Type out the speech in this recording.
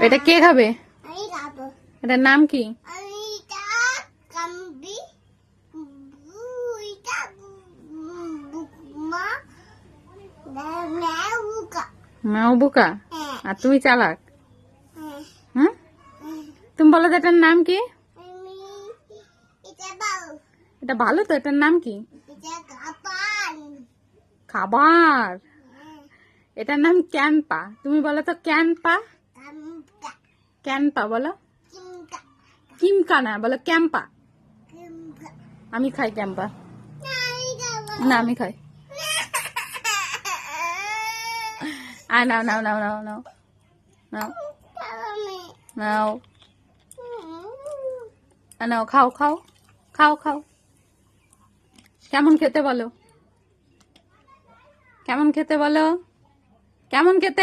এটা কে খাবে? আমি খাবো। এটার নাম কি? আমি এটা কামবি বুইটা বুকমা মেউকা। মাও বোকা হ্যাঁ আর তুমি চালাক। হ্যাঁ হ্যাঁ, তুমি বলো তো এটার নাম কি? আমি এটা বাউ এটা ভালো তো, এটার নাম কি? এটা কাপান। খাবার। এটার নাম ক্যানপা। তুমি বলো তো ক্যানপা। কামকা ক্যানপা বলো। কিমকা কিমকা না, বলো ক্যাম্পা। কিমকা। আমি খাই ক্যাম্পা। আমি খাবো। না আমি খাই। নাও নাও নাও নাও নাও নাও আমি নাও নাও, খাও খাও খাও খাও। কেমন খেতে বলো, কেমন খেতে বলো, কেমন খেতে?